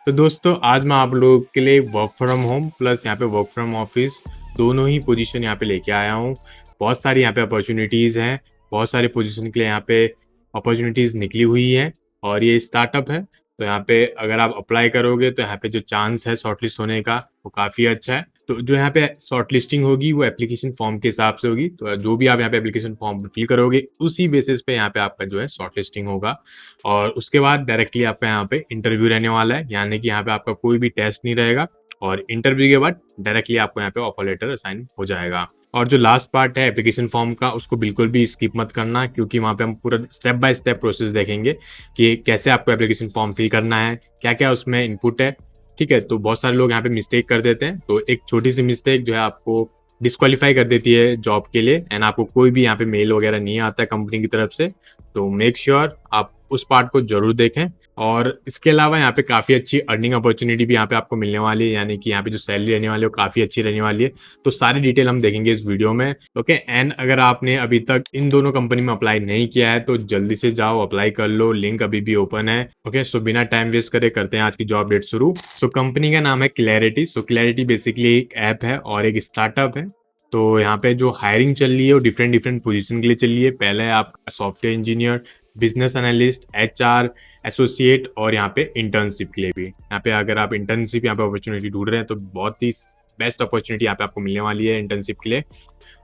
तो दोस्तों आज मैं आप लोगों के लिए वर्क फ्रॉम होम प्लस यहाँ पे वर्क फ्रॉम ऑफिस दोनों ही पोजीशन यहाँ पे लेके आया हूँ। बहुत सारी यहाँ पे अपॉर्चुनिटीज़ हैं, बहुत सारे पोजीशन के लिए यहाँ पे अपॉर्चुनिटीज़ निकली हुई हैं और ये स्टार्टअप है। तो यहाँ पे अगर आप अप्लाई करोगे तो यहाँ पे जो चांस है शॉर्टलिस्ट होने का वो काफ़ी अच्छा है। तो जो यहाँ पे शॉर्टलिस्टिंग होगी वो एप्लीकेशन फॉर्म के हिसाब से होगी। तो जो भी आप यहाँ पे एप्लीकेशन फॉर्म फिल करोगे उसी बेसिस पे यहाँ पे आपका जो है शॉर्टलिस्टिंग होगा और उसके बाद डायरेक्टली आपका यहाँ पे इंटरव्यू रहने वाला है, यानी कि यहाँ पे आपका कोई भी टेस्ट नहीं रहेगा और इंटरव्यू के बाद डायरेक्टली आपको यहाँ पे ऑफर लेटर असाइन हो जाएगा। और जो लास्ट पार्ट है एप्लीकेशन फॉर्म का उसको बिल्कुल भी स्किप मत करना, क्योंकि वहाँ पे हम पूरा स्टेप बाय स्टेप प्रोसेस देखेंगे कि कैसे आपको एप्लीकेशन फॉर्म फिल करना है, क्या क्या उसमें इनपुट है। ठीक है, तो बहुत सारे लोग यहाँ पे मिस्टेक कर देते हैं, तो एक छोटी सी मिस्टेक जो है आपको डिस्क्वालीफाई कर देती है जॉब के लिए एंड आपको कोई भी यहाँ पे मेल वगैरह नहीं आता है कंपनी की तरफ से। तो मेक श्योर आप उस पार्ट को जरूर देखें। और इसके अलावा यहाँ पे काफ़ी अच्छी अर्निंग अपॉर्चुनिटी भी यहाँ पे आपको मिलने वाली है, यानी कि यहाँ पे जो सैलरी रहने वाली है वो काफ़ी अच्छी रहने वाली है। तो सारी डिटेल हम देखेंगे इस वीडियो में। ओके, एंड अगर आपने अभी तक इन दोनों कंपनी में अप्लाई नहीं किया है तो जल्दी से जाओ अप्लाई कर लो, लिंक अभी भी ओपन है। ओके, सो बिना टाइम वेस्ट करे करते हैं आज की जॉब डेट शुरू। सो कंपनी का नाम है क्लैरिटी। सो क्लैरिटी बेसिकली एक ऐप है और एक स्टार्टअप है। तो यहाँ पे जो हायरिंग चल रही है वो डिफरेंट डिफरेंट पोजीशन के लिए चल रही है। पहले आप software engineer, business analyst, HR, associate और यहाँ पे इंटर्नशिप के लिए भी। यहाँ पे अगर आप इंटर्नशिप यहाँ पे अपॉर्चुनिटी ढूंढ रहे हैं तो बहुत ही बेस्ट अपॉर्चुनिटी यहाँ पे आपको मिलने वाली है इंटर्नशिप के लिए।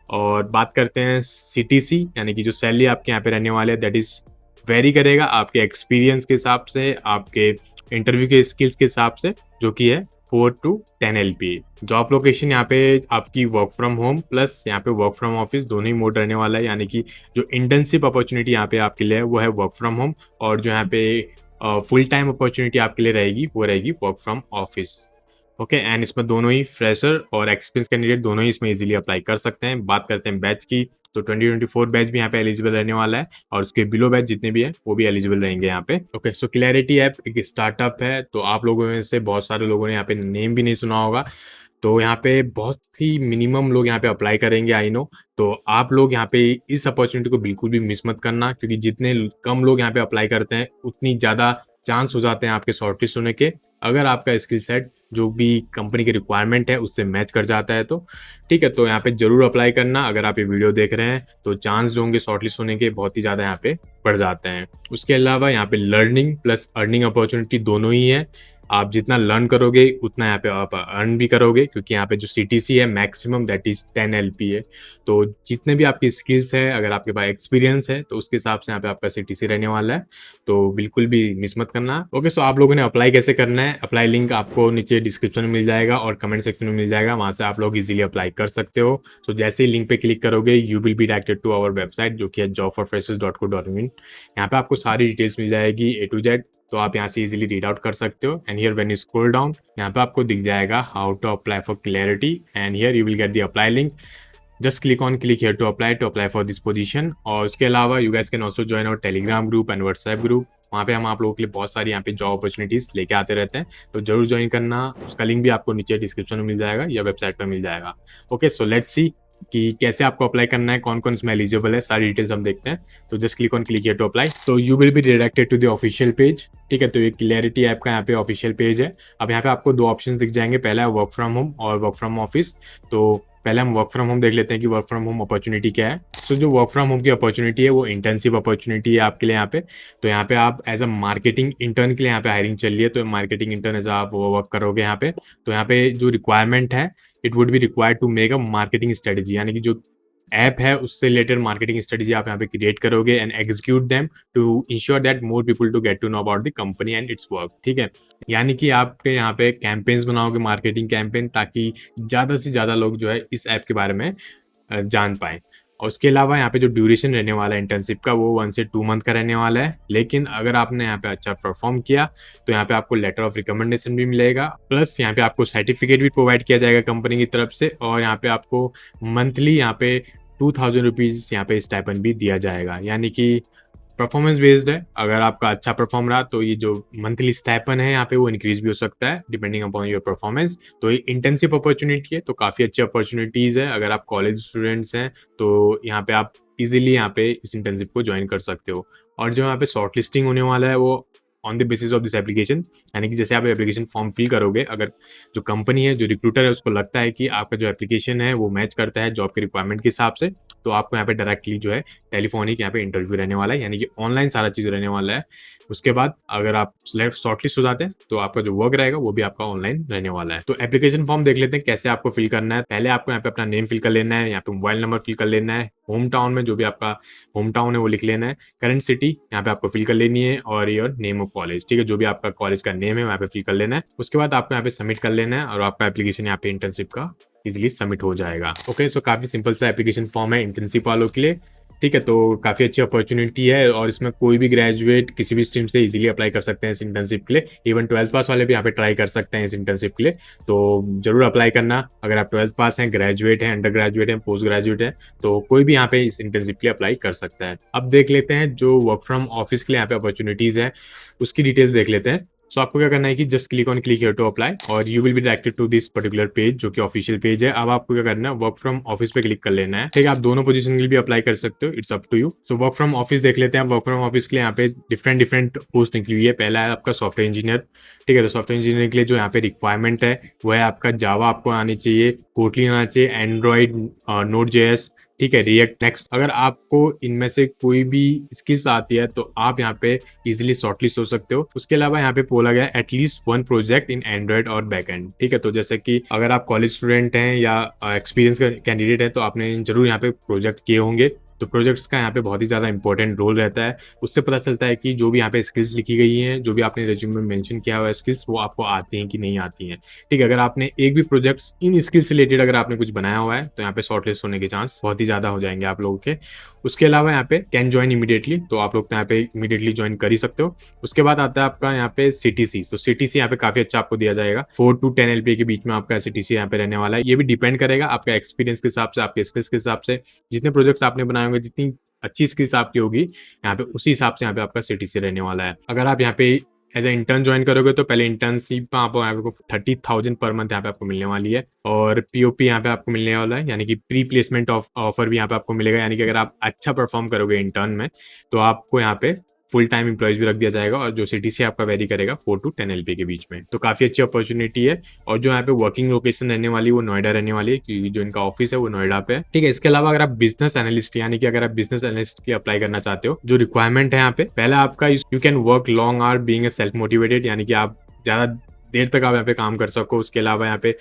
और बात करते हैं सीटीसी, यानी कि जो सैलरी आपके यहाँ पे रहने वाले है दैट इज वेरी करेगा आपके एक्सपीरियंस के हिसाब से, आपके इंटरव्यू के स्किल्स के हिसाब से, जो कि है 4 to 10 LPA। जॉब लोकेशन यहाँ पे आपकी वर्क फ्रॉम होम प्लस यहाँ पे वर्क फ्रॉम ऑफिस दोनों ही मोड रहने वाला है, यानी कि जो इंटर्नशिप अपॉर्चुनिटी यहाँ पे आपके लिए है वो है वर्क फ्रॉम होम और जो यहाँ पे फुल टाइम अपॉर्चुनिटी आपके लिए रहेगी वो रहेगी work from office. Okay, and इसमें दोनों ही फ्रेशर और एक्सपीरियंस कैंडिडेट दोनों ही इसमें इजीली अप्लाई कर सकते हैं। बात करते हैं बैच की, तो 2024 बैच भी यहाँ पे एलिजिबल रहने वाला है और उसके बिलो बैच जितने भी है वो भी एलिजिबल रहेंगे यहाँ पे। ओके, सो क्लैरिटी ऐप एक स्टार्टअप है, तो आप लोगों में से बहुत सारे लोगों ने यहाँ पे नेम भी नहीं सुना होगा। तो यहाँ पे बहुत ही मिनिमम लोग यहाँ पे अप्लाई करेंगे, आई नो। तो आप लोग यहाँ पे इस अपॉर्चुनिटी को बिल्कुल भी मिस मत करना, क्योंकि जितने कम लोग यहाँ पे अप्लाई करते हैं उतनी ज़्यादा चांस हो जाते हैं आपके शॉर्टलिस्ट होने के, अगर आपका स्किल सेट जो भी कंपनी की रिक्वायरमेंट है उससे मैच कर जाता है तो। ठीक है, तो यहाँ पे जरूर अप्लाई करना। अगर आप ये वीडियो देख रहे हैं तो चांस जो होंगे शॉर्टलिस्ट होने के बहुत ही ज़्यादा यहाँ पे बढ़ जाते हैं। उसके अलावा यहाँ पे लर्निंग प्लस अर्निंग अपॉर्चुनिटी दोनों ही है। आप जितना लर्न करोगे उतना यहाँ पे आप अर्न भी करोगे, क्योंकि यहाँ पे जो सीटीसी है मैक्सिमम दैट इज 10 LPA। तो जितने भी आपकी स्किल्स है, अगर आपके पास एक्सपीरियंस है तो उसके हिसाब से यहाँ पे आपका सीटीसी रहने वाला है, तो बिल्कुल भी मिस मत करना। ओके, सो आप लोगों ने अप्लाई कैसे करना है, अप्लाई लिंक आपको नीचे डिस्क्रिप्शन में मिल जाएगा और कमेंट सेक्शन में मिल जाएगा, वहां से आप लोग इजीली अप्लाई कर सकते हो। सो जैसे ही लिंक पे क्लिक करोगे you will be directed to our website जो कि है jobforfreshers.co.in। यहाँ पे आपको सारी डिटेल्स मिल जाएगी A to Z, तो आप यहाँ से इजीली रीड आउट कर सकते हो। And here when you scroll down यहाँ पे आपको दिख जाएगा how to apply for clarity and here you will get the apply link. Just click here to apply for this position. और उसके अलावा you guys can also join our Telegram group and WhatsApp group. वहाँ पे हम आप लोगों के लिए बहुत सारी यहाँ पे जॉब अपॉर्चुनिटीज लेके आते रहते हैं, तो जरूर ज्वाइन करना। उसका लिंक भी आपको नीचे डिस्क्रिप्शन में मिल जाएगा या वेबसाइट पर मिल जाएगा। ओके, सो लेट्स सी कि कैसे आपको अप्लाई करना है, कौन कौन इसमें एलिजिबल है, सारी डिटेल्स हम देखते हैं। तो just click here to apply, तो you will be redirected to the official page. ठीक है, तो ये क्लैरिटी ऐप का यहाँ पे ऑफिशियल पेज है। अब यहाँ पे आपको दो ऑप्शंस दिख जाएंगे, पहला है वर्क फ्रॉम होम और वर्क फ्रॉम ऑफिस। तो पहले हम वर्क फ्रॉम होम देख लेते हैं कि वर्क फ्रॉम होम अपॉर्चुनिटी क्या है। सो जो वर्क फ्रॉम होम की अपॉर्चुनिटी है वो इंटर्नशिप अपॉर्चुनिटी है आपके लिए यहाँ पे। तो यहाँ पे आप एज अ मार्केटिंग इंटर्न के लिए यहाँ पे हायरिंग चल रही है, तो मार्केटिंग इंटर्न एज आप वर्क करोगे यहाँ पे। तो यहाँ पे जो रिक्वायरमेंट है, it would be required to make a marketing strategy, यानी कि जो ऐप है उससे रिलेटेड मार्केटिंग स्ट्रेटेजी आप यहाँ पे क्रिएट करोगे and execute them to ensure that more people to get to know about the company and its work. ठीक है, यानी कि आपके यहाँ पे कैंपेन्स बनाओगे, मार्केटिंग कैंपेन, ताकि ज़्यादा से ज़्यादा लोग जो है इस ऐप के बारे में जान पाएँ। और उसके अलावा यहाँ पे जो ड्यूरेशन रहने वाला है इंटर्नशिप का वो 1 से 2 मंथ का रहने वाला है, लेकिन अगर आपने यहाँ पे अच्छा परफॉर्म किया तो यहाँ पे आपको लेटर ऑफ रिकमेंडेशन भी मिलेगा, प्लस यहाँ पे आपको सर्टिफिकेट भी प्रोवाइड किया जाएगा कंपनी की तरफ से, और यहाँ पे आपको मंथली यहाँ पे 2000 रुपीज़ यहाँ पे स्टाइपेंड भी दिया जाएगा। यानी कि परफॉर्मेंस बेस्ड है, अगर आपका अच्छा परफॉर्म रहा तो ये जो मंथली स्टाइपेंड है यहाँ पे वो इंक्रीज भी हो सकता है डिपेंडिंग अपॉन योर परफॉर्मेंस। तो ये इंटर्नशिप अपॉर्चुनिटी है, तो काफ़ी अच्छी अपॉर्चुनिटीज़ है। अगर आप कॉलेज स्टूडेंट्स हैं तो यहाँ पे आप इजीली यहाँ पे इस इंटर्नशिप को ज्वाइन कर सकते हो। और जो यहाँ पे शॉर्ट लिस्टिंग होने वाला है वो on the basis of this application, यानी कि जैसे आप एप्लीकेशन फॉर्म फिल करोगे, अगर जो कंपनी है, जो रिक्रूटर है, उसको लगता है कि आपका जो एप्लीकेशन है वो मैच करता है जॉब के रिक्वायरमेंट के हिसाब से, तो आपको यहाँ पे डायरेक्टली जो है टेलीफोनिक यहाँ पे इंटरव्यू रहने वाला है, यानी कि ऑनलाइन सारा चीज़ रहने वाला है। उसके बाद अगर आप सिलेक्ट शॉर्टलिस्ट हो जाते हैं तो आपका जो वर्क रहेगा वो भी आपका ऑनलाइन रहने वाला है। तो एप्लीकेशन फॉर्म देख लेते हैं कैसे आपको फिल करना है। पहले आपको यहाँ पे अपना नेम फिल कर लेना है, यहाँ पे मोबाइल नंबर फिल कर लेना है, होम टाउन में जो भी आपका होम टाउन है वो लिख लेना है, करंट सिटी यहाँ पे आपको फिल कर लेनी है और योर नेम ऑफ कॉलेज, ठीक है, जो भी आपका कॉलेज का नेम है वहाँ पे फिल कर लेना है। उसके बाद आपको यहाँ पे सबमिट कर लेना है और आपका एप्लीकेशन यहाँ पे इंटर्नशिप का इजिली सबमिट हो जाएगा। ओके, सो काफी सिंपल सा एप्लीकेशन फॉर्म है इंटर्नशिप वालों के लिए, ठीक है। तो काफ़ी अच्छी अपॉर्चुनिटी है और इसमें कोई भी ग्रेजुएट किसी भी स्ट्रीम से इजीली अप्लाई कर सकते हैं इस इंटर्नशिप के लिए। इवन 12th पास वाले भी यहाँ पे ट्राई कर सकते हैं इस इंटर्नशिप के लिए। तो जरूर अप्लाई करना, अगर आप 12th पास हैं, ग्रेजुएट हैं, अंडर ग्रेजुएट हैं, पोस्ट ग्रेजुएट हैं, तो कोई भी यहाँ पे इस इंटर्नशिप के लिए अप्लाई कर सकता है। अब देख लेते हैं जो वर्क फ्रॉम ऑफिस के लिए यहाँ पे अपॉर्चुनिटीज़ है उसकी डिटेल्स देख लेते हैं। सो आपको क्या करना है कि just click here to apply और you will be directed to this particular page जो कि ऑफिशियल पेज है। अब आपको क्या करना है, वर्क फ्रॉम ऑफिस पे क्लिक कर लेना है, ठीक है। आप दोनों पोजीशन के लिए भी अप्लाई कर सकते हो, it's up to you. So work from office देख लेते हैं। वर्क फ्रॉम ऑफिस के लिए यहाँ पे डिफरेंट डिफरेंट पोस्ट निकली हुई है। पहला है आपका सॉफ्टवेयर इंजीनियर, ठीक है। तो सॉफ्टवेयर इंजीनियर के लिए जो यहाँ पे रिक्वायरमेंट है वो है आपका जावा आपको आनी चाहिए, कोटलिन आना चाहिए, एंड्रॉइड, नोड जेएस, ठीक है, रिएक्ट नेक्स्ट। अगर आपको इनमें से कोई भी स्किल्स आती है तो आप यहाँ पे इजीली शॉर्टलिस्ट हो सकते हो। उसके अलावा यहाँ पे बोला गया at least one project in Android और बैकएंड, ठीक है। तो जैसे कि अगर आप कॉलेज स्टूडेंट हैं या एक्सपीरियंस कैंडिडेट हैं तो आपने जरूर यहाँ पे प्रोजेक्ट किए होंगे। तो प्रोजेक्ट्स का यहाँ पे बहुत ही ज़्यादा इंपॉर्टेंट रोल रहता है। उससे पता चलता है कि जो भी यहाँ पे स्किल्स लिखी गई हैं, जो भी आपने रिज्यूमे में मेंशन किया हुआ है स्किल्स, वो आपको आती हैं कि नहीं आती हैं, ठीक है। अगर आपने एक भी प्रोजेक्ट्स इन स्किल्स से रिलेटेड अगर आपने कुछ बनाया हुआ है तो यहाँ पे शॉर्टलिस्ट होने के चांस बहुत ही ज़्यादा हो जाएंगे आप लोगों के। उसके अलावा यहाँ पे कैन ज्वाइन इमीडिएटली, तो आप लोग यहाँ पे इमीडिएटली ज्वाइन कर ही सकते हो। उसके बाद आता है आपका यहाँ पे सीटीसी। तो सीटीसी यहाँ पे काफी अच्छा आपको दिया जाएगा, 4 to 10 LPA के बीच में आपका सीटीसी यहाँ पे रहने वाला है। ये भी डिपेंड करेगा आपका एक्सपीरियंस के हिसाब से, आपके स्किल्स के हिसाब से, जितने प्रोजेक्ट्स आपने बनाए होंगे, जितनी अच्छी स्किल्स आपकी होगी यहाँ पे, उसी हिसाब से यहाँ पे आपका सीटीसी रहने वाला है। अगर आप यहाँ पे एज ए इंटर्न ज्वाइन करोगे तो पहले इंटर्नशिप में आपको यहाँ पे 30,000 पर मंथ यहाँ पे आपको मिलने वाली है और पीओपी यहाँ पे आपको मिलने वाला है, यानी कि प्री प्लेसमेंट ऑफर भी यहाँ पे आपको मिलेगा। यानी कि अगर आप अच्छा परफॉर्म करोगे इंटर्न में तो आपको यहाँ पे फुल टाइम एम्प्लॉयज भी रख दिया जाएगा और जो सीटीसी आपका वेरी करेगा 4 to 10 LPA के बीच में। तो काफी अच्छी अपॉर्चुनिटी है और जो यहाँ पे वर्किंग लोकेशन रहने वाली है वो नोएडा रहने वाली है, क्योंकि जो इनका ऑफिस है वो नोएडा पे है, ठीक है। इसके अलावा अगर आप बिजनेस एनालिस्ट, यानी कि अगर आप बिजनेस एनालिस्ट की अप्लाई करना चाहते हो, जो रिक्वायरमेंट है यहाँ पे, पहला आपका you can work long hour being a self motivated, यानी कि आप ज्यादा देर तक आप यहाँ पे काम कर सको। उसके अलावा यहाँ पे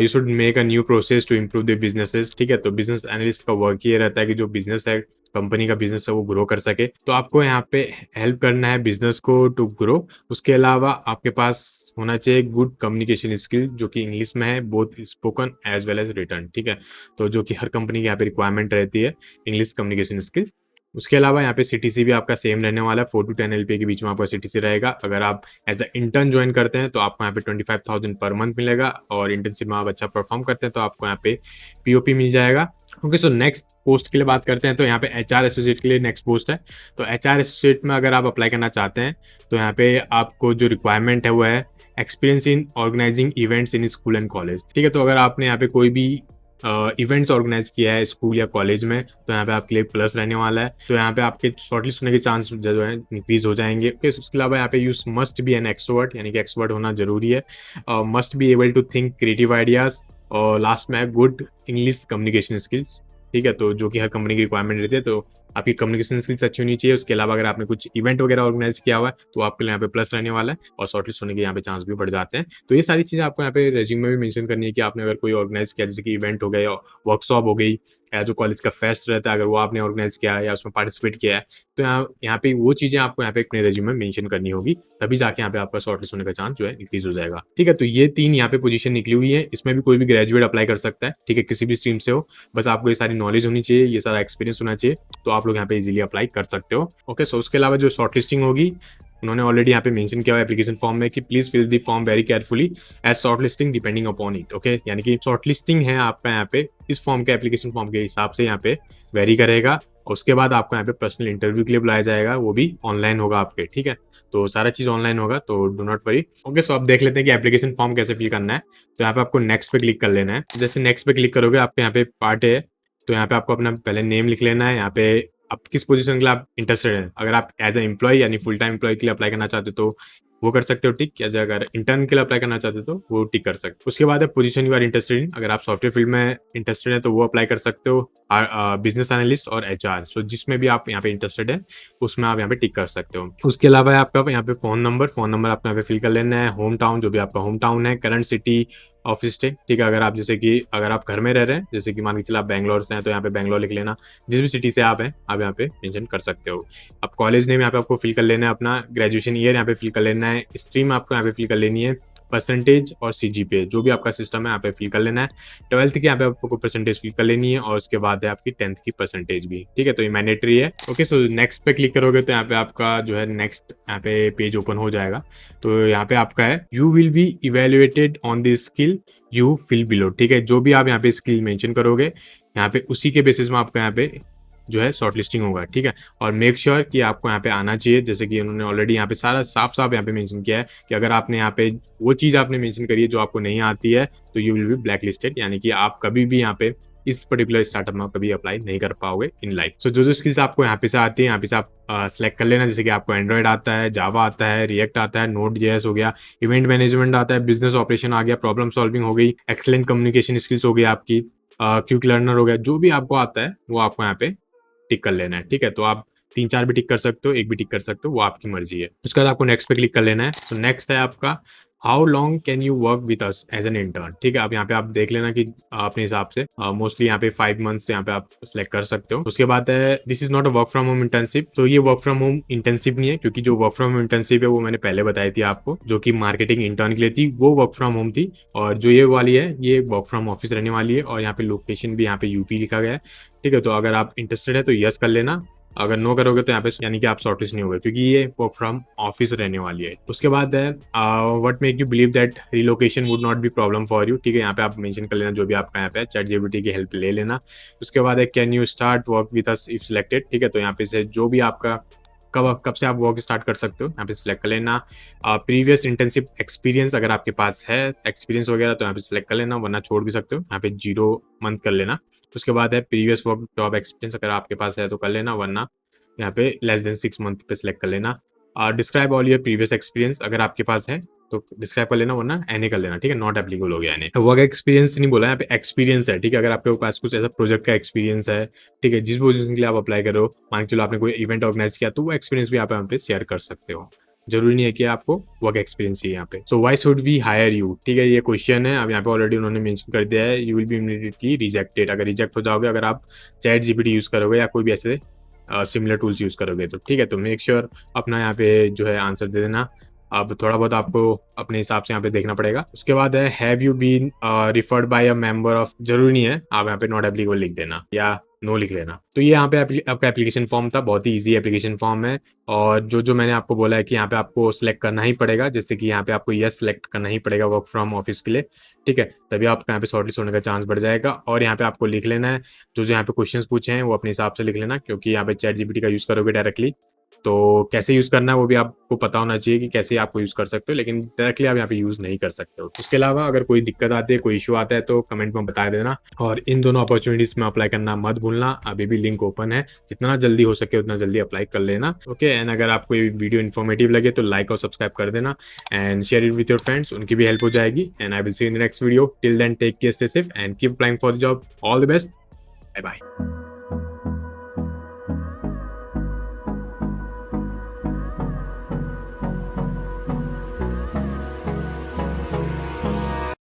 you should make a new process to improve the businesses, ठीक है। तो बिजनेस एनालिस्ट का वर्क ये रहता है कि जो बिजनेस है, कंपनी का बिजनेस है, वो ग्रो कर सके। तो आपको यहाँ पे हेल्प करना है बिजनेस को टू ग्रो। उसके अलावा आपके पास होना चाहिए गुड कम्युनिकेशन स्किल, जो कि इंग्लिश में है, both spoken as well as written, ठीक है। तो जो कि हर कंपनी की यहाँ पे रिक्वायरमेंट रहती है, इंग्लिश कम्युनिकेशन स्किल। उसके अलावा यहाँ पे सीटीसी भी आपका सेम रहने वाला है, 4 to 10 LPA के बीच में आपका सीटीसी रहेगा। अगर आप एज अ इंटर्न ज्वाइन करते हैं तो आपको यहाँ पे 25,000 पर मंथ मिलेगा और इंटर्नशिप में आप अच्छा परफॉर्म करते हैं तो आपको यहाँ पे पीओपी मिल जाएगा। ओके, सो नेक्स्ट पोस्ट के लिए बात करते हैं। तो यहाँ पे एचआर एसोसिएट के लिए नेक्स्ट पोस्ट है। तो एचआर एसोसिएट में अगर आप अप्लाई करना चाहते हैं तो यहाँ पे आपको जो रिक्वायरमेंट है वो है experience in organising events in school and college, ठीक है। तो अगर आपने यहाँ पे कोई भी इवेंट्स ऑर्गेनाइज किया है स्कूल या कॉलेज में तो यहाँ पे आपके लिए प्लस रहने वाला है। तो यहाँ पे आपके शॉर्टलिस्ट होने के चांस जो है इंक्रीज हो जाएंगे। उसके अलावा यहाँ पे you must be an extrovert, यानी कि एक्सट्रोवर्ट होना जरूरी है। Must be able to think creative ideas और लास्ट में है गुड इंग्लिश कम्युनिकेशन स्किल्स, ठीक है। तो जो कि हर कंपनी की रिक्वायरमेंट रहती है, तो आपकी कम्युनिकेशन स्किल्स अच्छी होनी चाहिए। उसके अलावा अगर आपने कुछ इवेंट वगैरह ऑर्गेनाइज किया हुआ है तो आपके लिए यहाँ पे प्लस रहने वाला है और शॉर्टलिस्ट होने के यहाँ पे चांस भी बढ़ जाते हैं। तो ये सारी चीजें आपको यहाँ पे रेज्यूमे में भी मेंशन करनी है कि आपने अगर कोई ऑर्गेनाइज किया, जैसे कि इवेंट हो गया या वर्कशॉप हो गई या जो कॉलेज का फेस्ट रहता है अगर वो आपने ऑर्गेनाइज किया है या उसमें पार्टिसिपेट किया है, तो यहाँ पे वो चीजें आपको यहाँ पे अपने रेज्यूमे में मेंशन करनी होगी, तभी जाके यहाँ पे आपका शॉर्टलिस्ट होने का चांस जो है इंक्रीज हो जाएगा, ठीक है। तो ये 3 यहाँ पे पोजीशन निकली हुई है, इसमें भी कोई भी ग्रेजुएट अप्लाई कर सकता है, ठीक है, किसी भी स्ट्रीम से हो। बस आपको ये सारी नॉलेज होनी चाहिए, ये सारा एक्सपीरियंस होना चाहिए, तो आप लोग यहाँ पे इजीली अप्लाई कर सकते हो। ओके, सो उसके अलावा जो शॉर्टलिस्टिंग होगी उन्होंने ऑलरेडी यहाँ पे मेंशन किया हुआ एप्लीकेशन फॉर्म में कि please fill the form very carefully as shortlisting depending upon it. Okay, यानी कि शॉर्टलिस्टिंग है आपका यहाँ पे इस फॉर्म के एप्लीकेशन फॉर्म के हिसाब से यहाँ पे वेरी करेगा। उसके बाद आपको यहाँ पे पर्सनल इंटरव्यू के लिए बुलाया जाएगा, वो भी ऑनलाइन होगा आपके, ठीक है। तो सारा चीज ऑनलाइन होगा, तो डो नॉट वरी। ओके, सो अब देख लेते हैं कि एप्लीकेशन फॉर्म कैसे फिल करना है। तो यहाँ पे आपको नेक्स्ट पे क्लिक कर लेना है। जैसे नेक्स्ट पे क्लिक करोगे आपके यहाँ पे पार्ट है, तो यहाँ पे आपको अपना पहले नेम लिख लेना है, यहाँ पे आप किस पोजीशन के लिए आप इंटरेस्टेड हैं। अगर आप एज ए एम्प्लॉय यानी फुल टाइम एम्प्लॉय के लिए अप्लाई करना चाहते हो तो वो कर सकते हो टिक, या अगर इंटर्न के लिए अप्लाई करना चाहते हो तो वो टिक कर सकते हो। उसके बाद है position you are interested in, अगर आप सॉफ्टवेयर फील्ड में इंटरेस्टेड है तो वो अप्लाई कर सकते हो। बिजनेस एनालिस्ट और एचआर, सो जिसमें भी आप यहाँ पे इंटरेस्टेड है उसमें आप यहाँ पे टिक कर सकते हो। उसके अलावा है आपका यहाँ पे फोन नंबर आपको यहाँ पे फिल कर लेना है। होम टाउन, जो भी आपका होम टाउन है, करंट सिटी ऑफिस टेक, ठीक है। अगर आप जैसे कि अगर आप घर में रह रहे हैं, जैसे कि मान के चलो आप बैंगलोर से हैं तो यहाँ पे बैंगलोर लिख लेना। जिस भी सिटी से आप हैं आप यहाँ पे मेंशन कर सकते हो। अब कॉलेज नेम यहाँ पे आपको फिल कर लेना है, अपना ग्रेजुएशन ईयर यहाँ पे फिल कर लेना है, स्ट्रीम आपको यहाँ पे फिल कर लेनी है, परसेंटेज और सीजीपीए जो भी आपका सिस्टम है यहाँ पे फिल कर लेना है। 12th की यहाँ पे आपको परसेंटेज फिल कर लेनी है और उसके बाद है आपकी 10th की परसेंटेज भी, ठीक है। तो ये मैंडेटरी है। ओके, सो नेक्स्ट पे क्लिक करोगे तो यहाँ पे आपका जो है नेक्स्ट यहाँ पे पेज ओपन हो जाएगा। तो यहाँ पे आपका है you will be evaluated on the skill you fill below, ठीक है। जो भी आप यहाँ पे स्किल मेंशन करोगे यहाँ पे उसी के बेसिस में आपका यहाँ पे जो है शॉर्ट लिस्टिंग होगा, ठीक है। और मेक श्योर कि आपको यहाँ पे आना चाहिए, जैसे कि उन्होंने ऑलरेडी यहाँ पे सारा साफ साफ यहाँ पे मेंशन किया है कि अगर आपने यहाँ पे वो चीज़ आपने मेंशन करी है जो आपको नहीं आती है तो you will B black listed, यानी कि आप कभी भी यहाँ पे इस पर्टिकुलर स्टार्टअप में कभी अप्लाई नहीं कर पाओगे इन लाइफ। सो जो जो स्किल्स आपको यहाँ पे से आती है यहाँ पे से आप सेलेक्ट कर लेना, जैसे कि आपको एंड्रॉइड आता है, जावा आता है, रिएक्ट आता है, नोड जेएस हो गया, इवेंट मैनेजमेंट आता है, बिजनेस ऑपरेशन आ गया, प्रॉब्लम सॉल्विंग हो गई, एक्सलेंट कम्युनिकेशन स्किल्स हो गई आपकी, क्विक लर्नर हो गया। जो भी आपको आता है वो आपको यहाँ पे टिक कर लेना है, ठीक है। तो आप 3-4 भी टिक कर सकते हो, एक भी टिक कर सकते हो, वो आपकी मर्जी है। उसके बाद आपको नेक्स्ट पे क्लिक कर लेना है। तो नेक्स्ट है आपका how long can you work with us as an intern, ठीक है। आप यहाँ पे आप देख लेना कि अपने हिसाब से मोस्टली यहाँ पे 5 मंथ्स यहाँ पे आप सिलेक्ट कर सकते हो। उसके बाद है this is not a work from home internship, तो ये वर्क फ्रॉम होम इंटर्नशिप नहीं है, क्योंकि जो वर्क फ्रॉम होम इंटर्नशिप है वो मैंने पहले बताई थी आपको, जो कि मार्केटिंग इंटर्न के लिए थी, वो वर्क फ्रॉम होम थी। और जो ये वाली है ये वर्क फ्रॉम ऑफिस रहने वाली है, और यहाँ पे लोकेशन भी यहाँ पे यूपी लिखा गया है, ठीक है। तो अगर आप इंटरेस्टेड है तो यस कर लेना, अगर नो करोगे तो यहाँ पे यानी कि आप शॉर्टलिस्ट नहीं होगे, क्योंकि ये वर्क फ्रॉम ऑफिस रहने वाली है। उसके बाद है what make you believe that relocation would not be problem for you, ठीक है। यहाँ पे आप मेंशन कर लेना जो भी आपका यहाँ पे चैट जीपीटी की हेल्प ले लेना। उसके बाद है can you start work with us if selected, ठीक है। तो यहाँ पे से जो भी आपका कब से आप वर्क स्टार्ट कर सकते हो यहाँ पे सिलेक्ट कर लेना। प्रीवियस इंटर्नशिप एक्सपीरियंस अगर आपके पास है एक्सपीरियंस वगैरह तो यहाँ पे सिलेक्ट कर लेना, वरना छोड़ भी सकते हो, यहाँ पे 0 मंथ कर लेना। उसके बाद है प्रीवियस वर्क जॉब एक्सपीरियंस अगर आपके पास है तो कर लेना, वरना यहाँ पे लेस देन 6 मंथ पे सिलेक्ट कर लेना। Describe all your previous experience अगर आपके पास है तो डिस्क्राइब कर लेना, वरना एने कर लेना, ठीक है। नॉट एप्लीकेबल हो गया एने। वर्क एक्सपीरियंस नहीं बोला, यहाँ पे एक्सपीरियंस है, ठीक है। अगर आपके पास कुछ ऐसा प्रोजेक्ट का एक्सपीरियंस है, ठीक है, जिस पोजीशन के लिए आप अप्लाई करो, मान के चलो आपने कोई इवेंट ऑर्गेनाइज किया तो वो एक्सपीरियंस भी आप यहाँ पे शेयर कर सकते हो। जरूरी नहीं है कि आपको वर्क एक्सपीरियंस ही यहाँ पे। So why should we hire you, ठीक है, ये क्वेश्चन है। अब यहाँ पे ऑलरेडी उन्होंने मेंशन कर दिया है you will B immediately rejected, अगर रिजेक्ट हो जाओगे अगर आप चैट जीपीटी यूज करोगे या कोई भी ऐसे सिमिलर टूल्स यूज करोगे तो, ठीक है। तो मेक श्योर अपना यहाँ पे जो है आंसर दे देना। अब थोड़ा बहुत आपको अपने हिसाब से यहाँ पे देखना पड़ेगा। उसके बाद है have you been referred by a member of, जरूरी नहीं है आप यहाँ पे नॉट एप्लीकेबल लिख देना या नो लिख लेना। तो ये यहाँ पे आपका एप्लीकेशन फॉर्म था, बहुत ही इजी एप्लीकेशन फॉर्म है। और जो जो मैंने आपको बोला है कि यहाँ पे आपको सिलेक्ट करना ही पड़ेगा, जैसे कि यहाँ पे आपको यस सिलेक्ट करना ही पड़ेगा वर्क फ्रॉम ऑफिस के लिए, ठीक है। तभी आपका यहाँ पे शॉर्टलिस्ट होने का चांस बढ़ जाएगा। और यहाँ पे आपको लिख लेना है जो जो यहाँ पे क्वेश्चंस पूछे हैं वो अपने हिसाब से लिख लेना, क्योंकि यहाँ पे चैट जीपीटी का यूज करोगे डायरेक्टली तो कैसे यूज करना है वो भी आपको पता होना चाहिए कि कैसे आपको यूज कर सकते हो, लेकिन डायरेक्टली आप यहाँ पे यूज नहीं कर सकते हो। उसके अलावा अगर कोई दिक्कत आती है, कोई इशू आता है तो कमेंट में बता देना। और इन दोनों अपॉर्चुनिटीज में अप्लाई करना मत भूलना, अभी भी लिंक ओपन है, जितना जल्दी हो सके उतना जल्दी अप्लाई कर लेना। ओके, एंड अगर आपको ये वीडियो इन्फॉर्मेटिव लगे तो लाइक और सब्सक्राइब कर देना and share it with your friends, उनकी भी हेल्प हो जाएगी। And I will see you in the next video, till then take care, stay safe and keep applying for the job. All the best, bye bye.